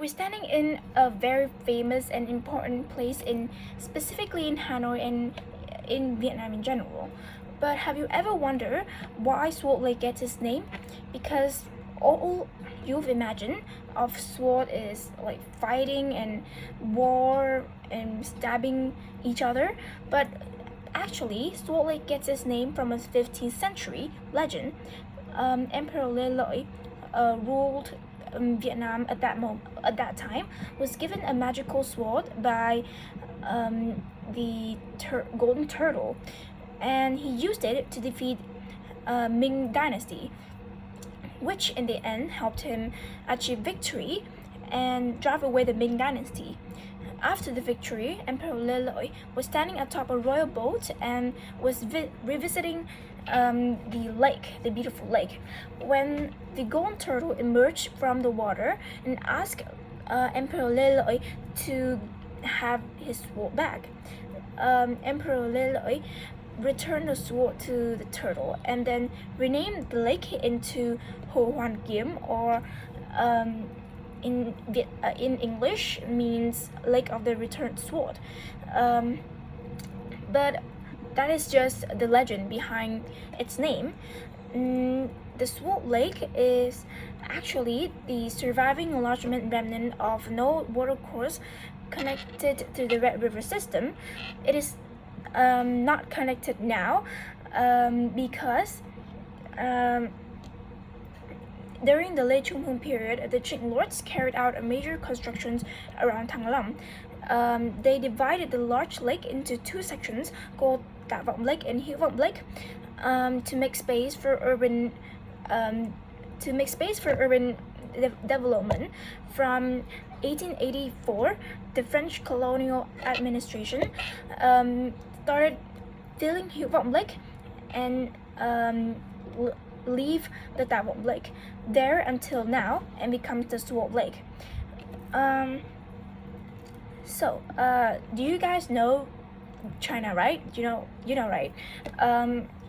We're standing in a very famous and important place specifically in Hanoi and in Vietnam in general. But have you ever wondered why Sword Lake gets its name? Because all you've imagined of sword is like fighting and war and stabbing each other, but actually Sword Lake gets its name from a 15th century legend. Emperor Le Loi ruled Vietnam at that time, was given a magical sword by the Golden Turtle, and he used it to defeat Ming Dynasty, which in the end helped him achieve victory and drive away the Ming Dynasty. After the victory, Emperor Le Loi was standing atop a royal boat and was revisiting the lake, the beautiful lake, when the golden turtle emerged from the water and asked Emperor Le Loi to have his sword back. Emperor Le Loi returned the sword to the turtle and then renamed the lake into Ho Hoan Kiem, or in English means Lake of the Returned Sword. But that is just the legend behind its name. The Sword Lake is actually the surviving enlargement remnant of an old watercourse connected to the Red River system. It is not connected now because during the late Chung Hung period, the Qing lords carried out major constructions around Thang Lam. They divided the large lake into two sections called Ta Vọng Lake and Hy Vọng Lake to make space for urban development. From 1884, the French colonial administration started filling Hy Vọng Lake and leave the Ta Vọng Lake there until now and becomes the Sword Lake. Do you guys know China, right? You know, right?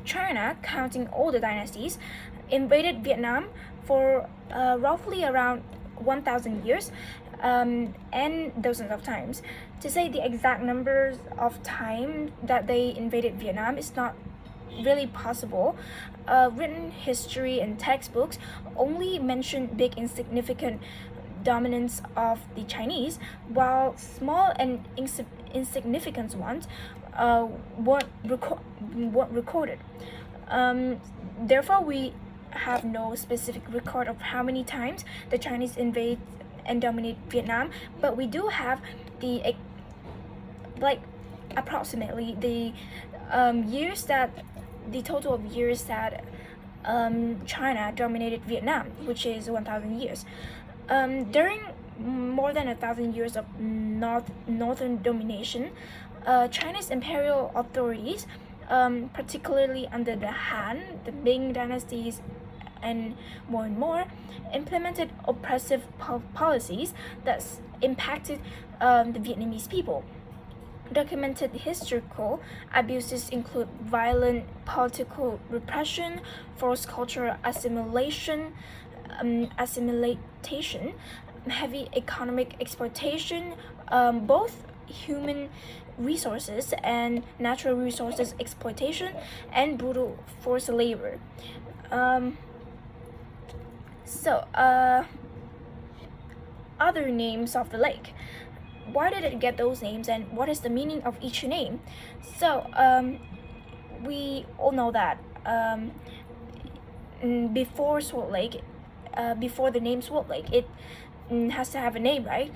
China, counting all the dynasties, invaded Vietnam for roughly around 1,000 years and dozens of times. To say the exact numbers of time that they invaded Vietnam is not really possible. Written history and textbooks only mention big insignificant dominance of the Chinese, while small and insignificant ones weren't recorded. Therefore, we have no specific record of how many times the Chinese invade and dominate Vietnam, but we do have the approximately the total of years that China dominated Vietnam, which is 1,000 years. During more than 1,000 years of northern domination, China's imperial authorities, particularly under the Han, the Ming dynasties, and more, implemented oppressive policies that impacted the Vietnamese people. Documented historical abuses include violent political repression, forced cultural assimilation, heavy economic exploitation, both human resources and natural resources exploitation, and brutal forced labor. Other names of the lake. Why did it get those names, and what is the meaning of each name? We all know that before Sword Lake, before the name Sword Lake, it has to have a name, right?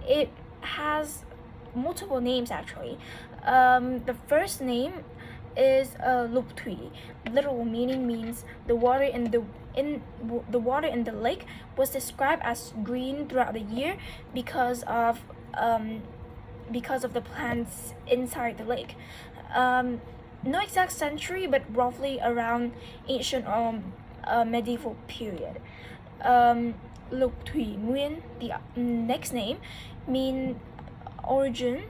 It has multiple names actually. The first name is Lục Thủy. Literal meaning means the water in the lake was described as green throughout the year because of the plants inside the lake. No exact century, but roughly around ancient or medieval period. Lục Thủy Nguyên, the next name, mean origin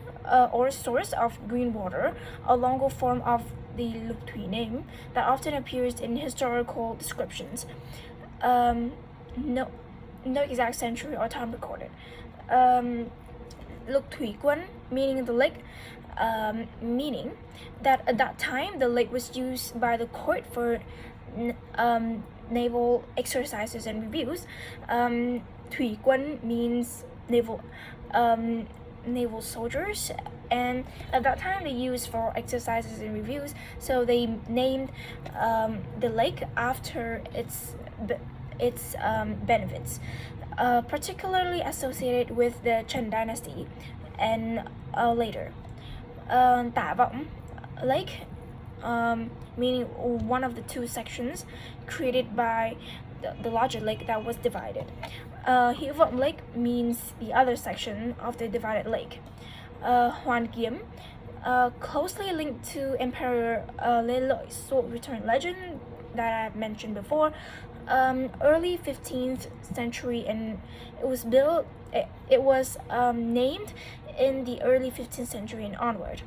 or source of green water, a longer form of the Lục Thủy name that often appears in historical descriptions. no exact century or time recorded. Lục Thủy Quân, meaning the lake, meaning that at that time the lake was used by the court for naval exercises and reviews. Thủy Quân means naval soldiers, and at that time they used for exercises and reviews, so they named the lake after its benefits, particularly associated with the Trần dynasty and later. Tả Vọng Lake, meaning one of the two sections created by the larger lake that was divided. Hy Vọng Lake means the other section of the divided lake. Hoàn Kiếm, closely linked to Emperor Lê Lợi sword return legend that I've mentioned before. Early 15th century, and it was named in the early 15th century and onward.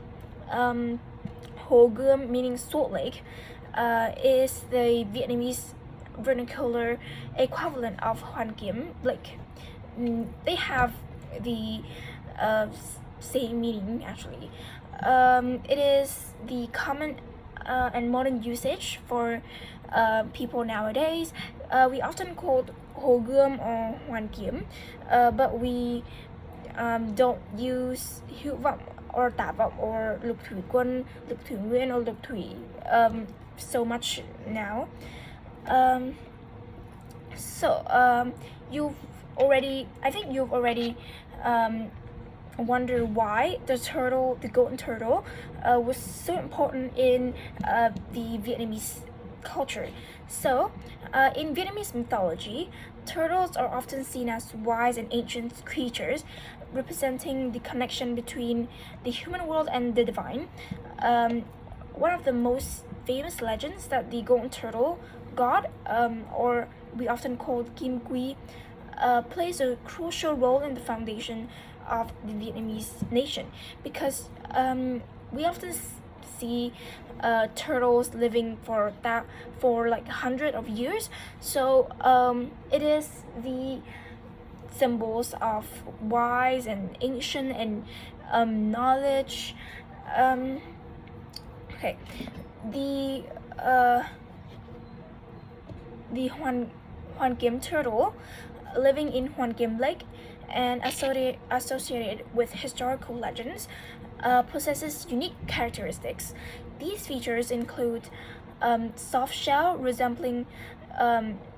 Hồ Gươm, meaning Salt Lake, is the Vietnamese vernacular equivalent of Hoàn Kiếm Lake. They have the same meaning actually. It is the common and modern usage for people nowadays. We often call Hồ Gươm or Hoàn Kiếm, but we don't use Hy Vọng or Tả Vọng or Lục Thủy Quân, Lục Thủy Nguyên or Lục Thủy so much now. I think you've already wonder why the golden turtle, was so important in the Vietnamese culture. So, in Vietnamese mythology, turtles are often seen as wise and ancient creatures, representing the connection between the human world and the divine. One of the most famous legends that the golden turtle god, or we often call Kim Quy, plays a crucial role in the foundation of the Vietnamese nation, because we often see turtles living for like hundreds of years. So it is the symbols of wise and ancient and knowledge. Okay, the Hoàn Kiếm turtle, living in Hoàn Kiếm Lake and associated with historical legends, possesses unique characteristics. These features include soft shell resembling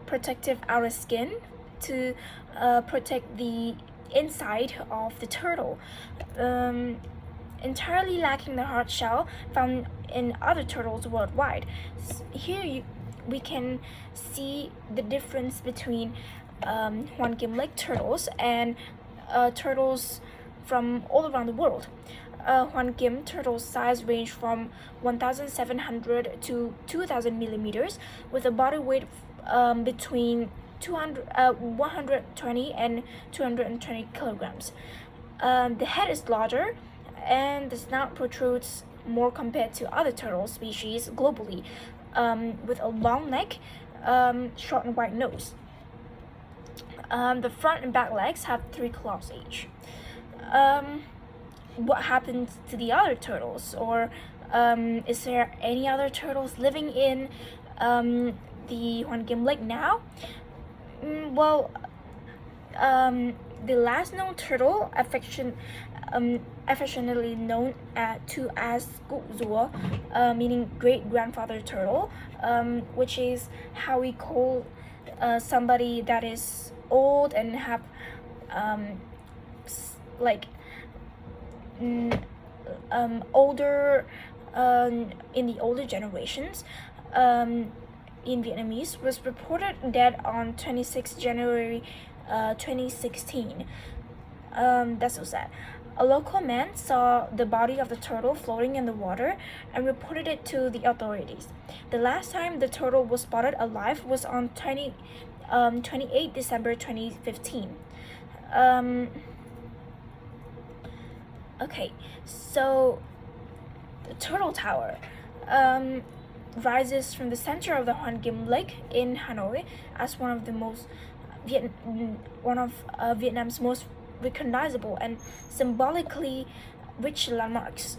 protective outer skin to protect the inside of the turtle, entirely lacking the hard shell found in other turtles worldwide. Here we can see the difference between Hoàn Kiếm Lake turtles and turtles from all around the world. Hoàn Kiếm turtles' size range from 1,700 to 2,000 millimeters, with a body weight between 120 and 220 kilograms. The head is larger, and the snout protrudes more compared to other turtle species globally, with a long neck, short and wide nose. The front and back legs have 3 claws each. What happened to the other turtles, or is there any other turtles living in the Hoàn Kiếm Lake now? The last known turtle, affectionately known as Cụ Rùa, meaning great grandfather turtle, which is how we call somebody that is old and have older in the older generations in Vietnamese, was reported dead on 26 January 2016. That's so sad. A local man saw the body of the turtle floating in the water and reported it to the authorities. The last time the turtle was spotted alive was on 28 December 2015. Okay, so the Turtle Tower rises from the center of the Hoàn Kiếm Lake in Hanoi as one of the most Vietnam's most recognizable and symbolically rich landmarks.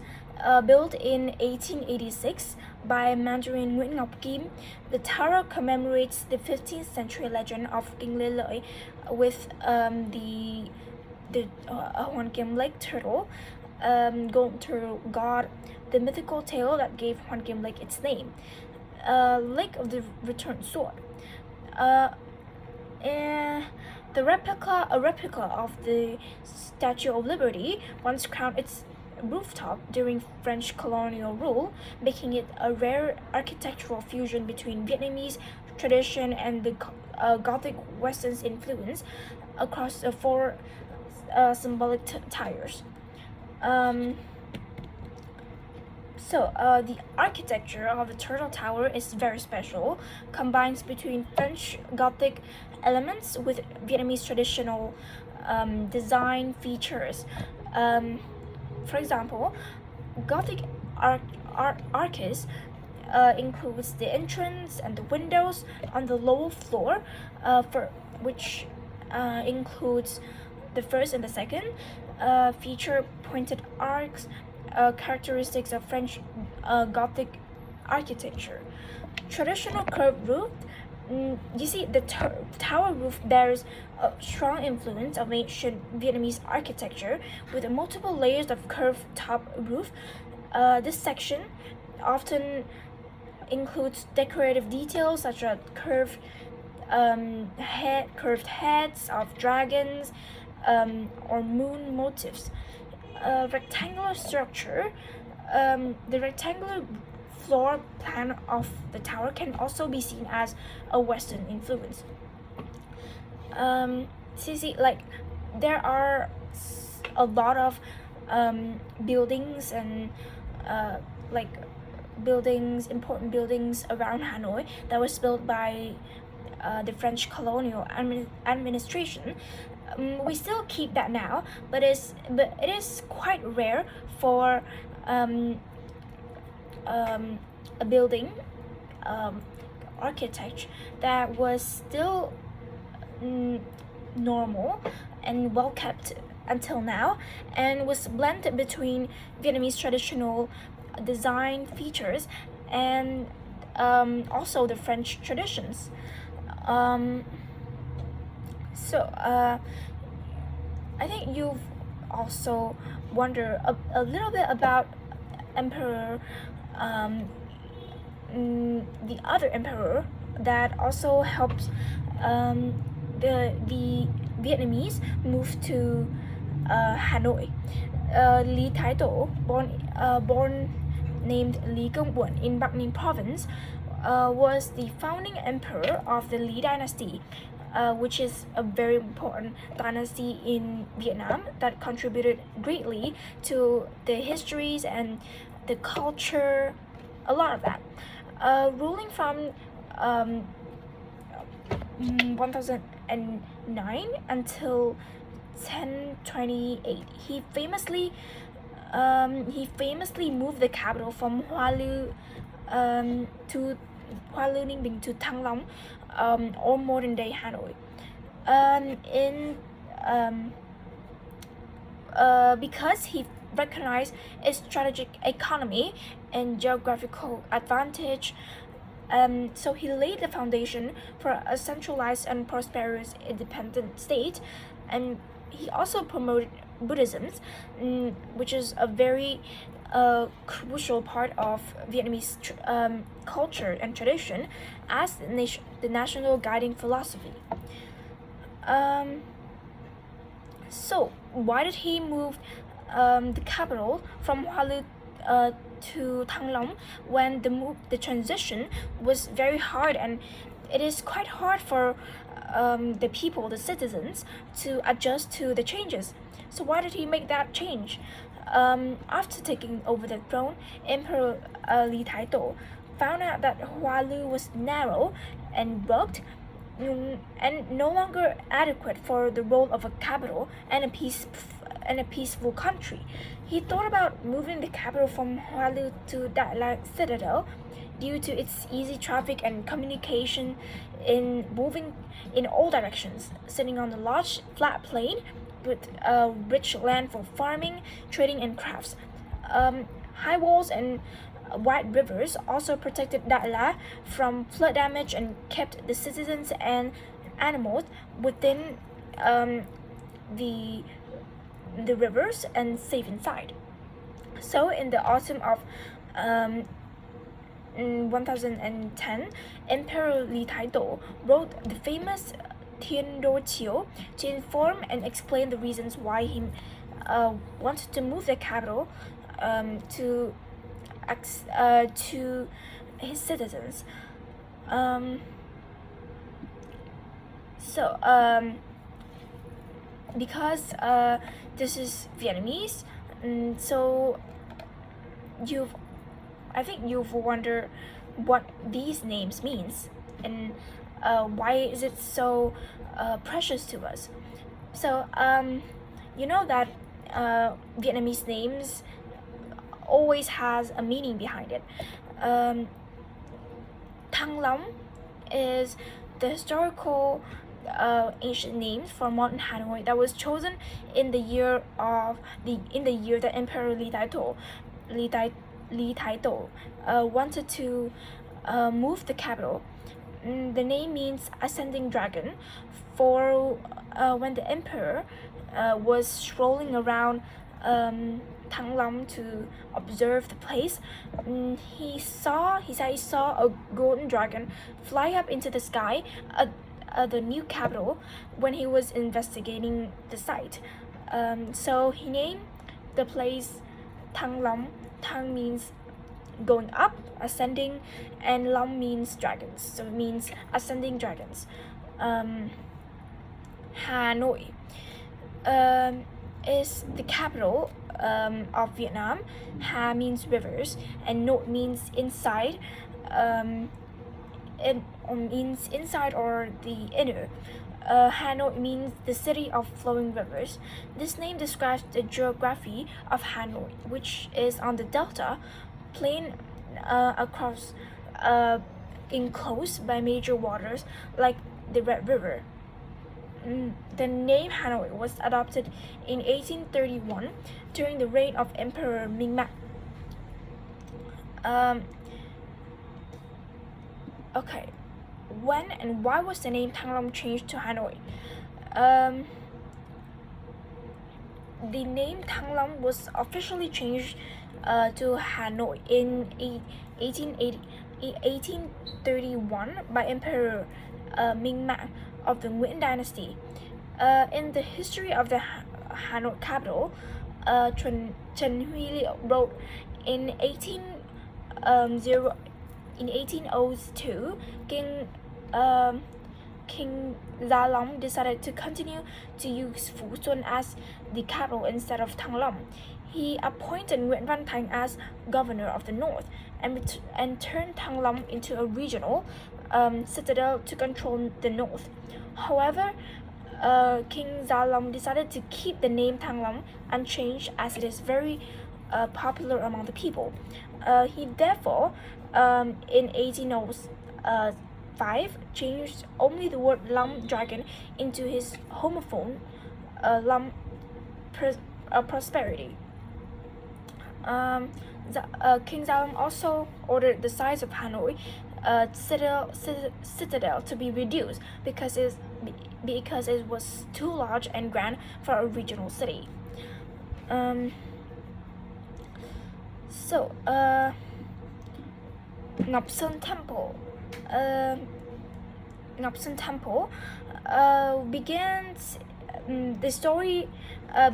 Built in 1886 by Mandarin Nguyễn Ngọc Kim, the tower commemorates the 15th century legend of King Lê Lợi with the Hoàn Kiếm Lake turtle, golden turtle god, the mythical tale that gave Hoàn Kiếm Lake its name, Lake of the Returned Sword. And a replica of the Statue of Liberty once crowned its rooftop during French colonial rule, making it a rare architectural fusion between Vietnamese tradition and the Gothic Western influence across the four symbolic tires. The architecture of the Turtle Tower is very special, combines between French Gothic elements with Vietnamese traditional design features. For example, Gothic arches includes the entrance and the windows on the lower floor, for which includes the first and the second, feature pointed arcs, characteristics of French Gothic architecture. Traditional curved roof. You see, the tower roof bears a strong influence of ancient Vietnamese architecture with multiple layers of curved top roof. This section often includes decorative details such as curved heads of dragons or moon motifs. Rectangular structure. The rectangular floor plan of the tower can also be seen as a Western influence. Like there are a lot of buildings and important buildings around Hanoi that was built by the French colonial administration. We still keep that now, but it is quite rare for a building architecture that was still normal and well kept until now, and was blended between Vietnamese traditional design features and also the French traditions. I think you've also wondered a little bit about Emperor, the other emperor that also helped the Vietnamese move to Hanoi. Lý Thái Tổ, born named Lý Công Uẩn in Bắc Ninh province, was the founding emperor of the Lý dynasty, which is a very important dynasty in Vietnam that contributed greatly to the histories and the culture, a lot of that. Ruling from 1009 until 1028, he famously moved the capital from Hoa Lư to Hoa Lư Ninh Bình to Thăng Long, or modern day Hanoi. Because he recognized its strategic economy and geographical advantage, so he laid the foundation for a centralized and prosperous independent state, and he also promoted Buddhism, which is a very crucial part of Vietnamese culture and tradition as the national guiding philosophy. So why did he move the capital from Hoa Lư to Thăng Long when the transition was very hard, and it is quite hard for the people, the citizens, to adjust to the changes? So why did he make that change? After taking over the throne, Emperor Lý Thái Tổ found out that Hoa Lư was narrow and rugged, and no longer adequate for the role of a capital and a peaceful country. He thought about moving the capital from Hoa Lư to Đại La Citadel, due to its easy traffic and communication in moving in all directions, sitting on a large flat plain with rich land for farming, trading, and crafts. High walls and wide rivers also protected Dalat from flood damage and kept the citizens and animals within the rivers and safe inside. So in the autumn of 1010, Emperor Li Taido wrote the famous Thiên Đô Chiếu to inform and explain the reasons why he wanted to move the capital to his citizens. Because this is Vietnamese, so I think you've wondered what these names means and why is it so precious to us. So you know that Vietnamese names always has a meaning behind it. Thăng Long is the historical ancient names for modern Hanoi that was chosen in the year that Emperor Li Taido wanted to move the capital. The name means ascending dragon. For when the emperor was strolling around Thăng Long to observe the place, he said he saw a golden dragon fly up into the sky at the new capital when he was investigating the site. So he named the place Thăng Long. Thăng means going up, ascending, and Long means dragons, so it means ascending dragons. Hanoi is the capital of Vietnam. Ha means rivers and Nội means inside. It means inside or the inner. Hanoi means the city of flowing rivers. This name describes the geography of Hanoi, which is on the delta plain across enclosed by major waters like the Red River. The name Hanoi was adopted in 1831 during the reign of Emperor Minh Mạng. Okay, when and why was the name Thăng Long changed to Hanoi? The name Thăng Long was officially changed to Hanoi in 1831 by Emperor Minh Mạng of the Nguyen dynasty. In the history of the Hanoi capital, Trần Huy wrote in 1802, King Gia Long decided to continue to use Phú Xuân as the capital instead of Thăng Long. He appointed Nguyễn Văn Thành as governor of the north and turned Thăng Long into a regional citadel to control the north. However, King Gia Long decided to keep the name Thăng Long unchanged as it is very popular among the people. He therefore, in 1805, changed only the word Long dragon into his homophone Long prosperity. King Gia Long also ordered the size of Hanoi citadel to be reduced because it was too large and grand for a regional city. Ngọc Sơn Temple. Ngọc Sơn Temple begins. The story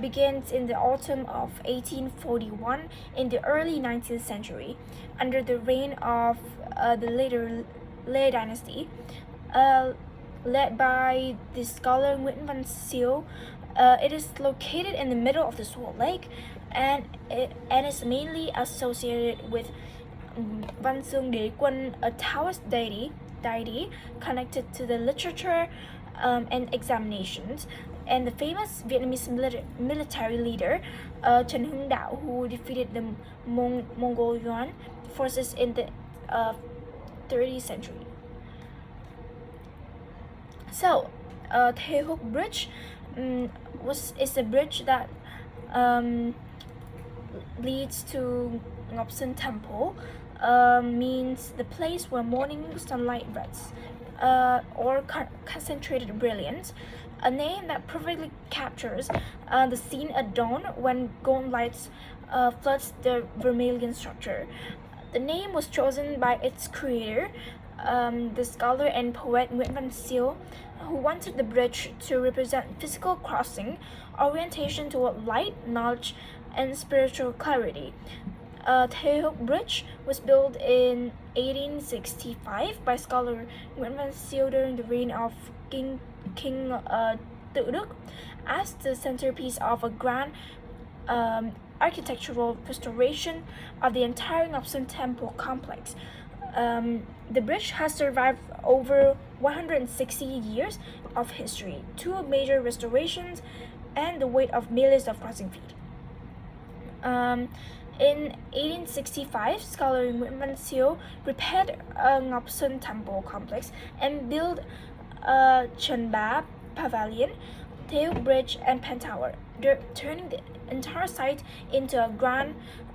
begins in the autumn of 1841 in the early 19th century, under the reign of the later Lê dynasty, led by the scholar Nguyễn Văn Siêu. It is located in the middle of the Salt Lake, and is mainly associated with Văn Dương Đế Quân, a Taoist deity connected to the literature and examinations, and the famous Vietnamese military leader Trần Hưng Đạo, who defeated the Mongol Yuan forces in the 13th century. So, Taehook Bridge is a bridge that leads to Ngopsan Temple. Means the place where morning sunlight rests, or concentrated brilliance, a name that perfectly captures the scene at dawn when golden lights floods the vermilion structure. The name was chosen by its creator, the scholar and poet Nguyễn Văn Siêu, who wanted the bridge to represent physical crossing, orientation toward light, knowledge, and spiritual clarity. Taehook Bridge was built in 1865 by scholar Nguyễn Văn Siêu during the reign of King Tự Đức as the centerpiece of a grand architectural restoration of the entire Ngopsan Temple complex. The bridge has survived over 160 years of history, 2 major restorations, and the weight of millions of crossing feet. In 1865, scholar Nguyễn Văn Siêu repaired Ngopsan Temple complex and built Trần Pavilion, Taehook Bridge, and Phan Tower, turning the entire site into a grand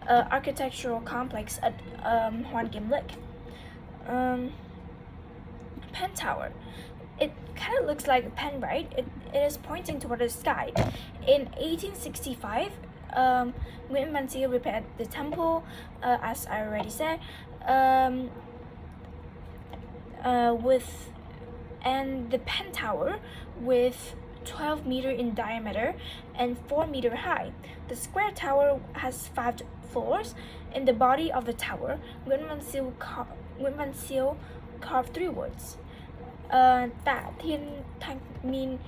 architectural complex at Hoàn Kiếm Lake. Pen Tower. It kind of looks like a pen, right? It is pointing toward the sky. In 1865, Nguyễn Văn Siêu repaired the temple, as I already said, and the pen tower with 12 meter in diameter and 4 meter high. The square tower has 5 floors. In the body of the tower, Nguyễn Văn Siêu carved 3 words. Tạ Thiên Thanh meaning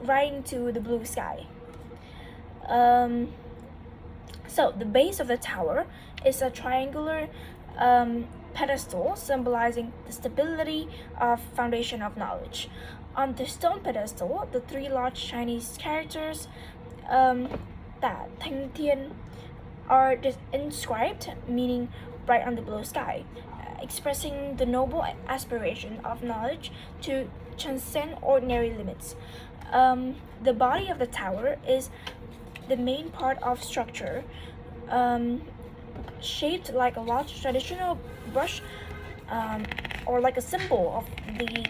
riding to the blue sky. So the base of the tower is a triangular pedestal symbolizing the stability of foundation of knowledge. On the stone pedestal, the 3 large Chinese characters Tạ Thanh Thiên are inscribed, meaning bright on the blue sky, expressing the noble aspiration of knowledge to transcend ordinary limits. The body of the tower is the main part of structure, shaped like a large traditional brush, or like a symbol of the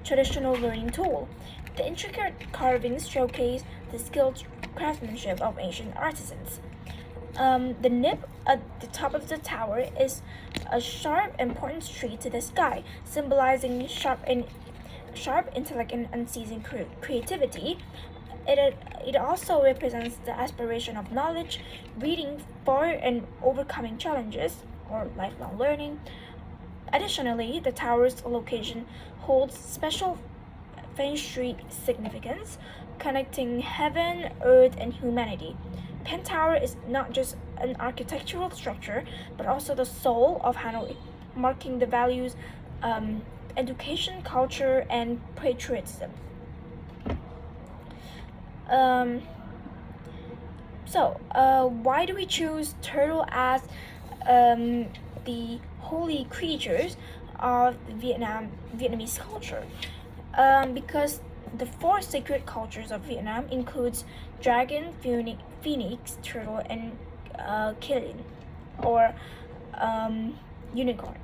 traditional learning tool. The intricate carvings showcase the skilled craftsmanship of ancient artisans. The nib at the top of the tower is a sharp and pointed streak to the sky, symbolizing sharp intellect and unceasing creativity. It also represents the aspiration of knowledge, reading for and overcoming challenges, or lifelong learning. Additionally, the tower's location holds special feng shui significance, connecting heaven, earth, and humanity. Pen Tower is not just an architectural structure, but also the soul of Hanoi, marking the values, education, culture, and patriotism. Why do we choose turtle as the holy creatures of Vietnamese culture? Because the 4 sacred cultures of Vietnam includes dragon, phoenix, turtle, and kilin, or unicorn.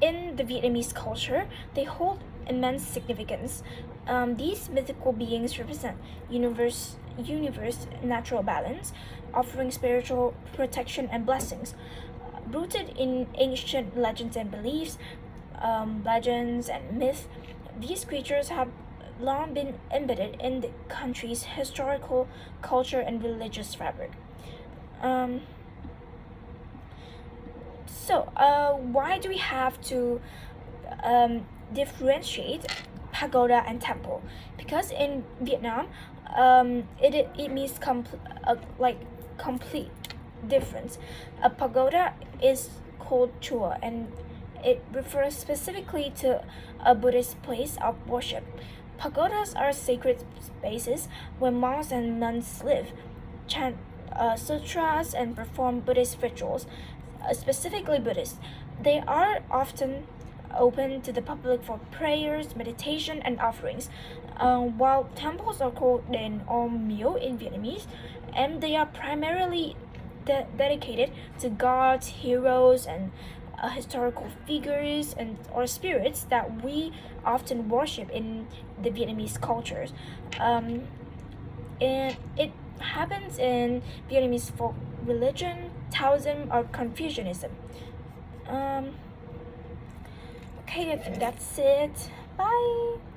In the Vietnamese culture, they hold immense significance. These mythical beings represent universe, natural balance, offering spiritual protection and blessings. Rooted in ancient legends and beliefs, legends and myths, these creatures have long been embedded in the country's historical, culture, and religious fabric. Why do we have to differentiate pagoda and temple? Because in Vietnam, it means complete difference. A pagoda is called chùa, and it refers specifically to a Buddhist place of worship. Pagodas are sacred spaces where monks and nuns live, chant sutras, and perform Buddhist rituals, specifically Buddhist. They are often open to the public for prayers, meditation, and offerings. While temples are called đền or miếu in Vietnamese, and they are primarily dedicated to gods, heroes, and historical figures and or spirits that we often worship in the Vietnamese cultures. And it happens in Vietnamese folk religion, Taoism, or Confucianism. Okay, I think that's it. Bye.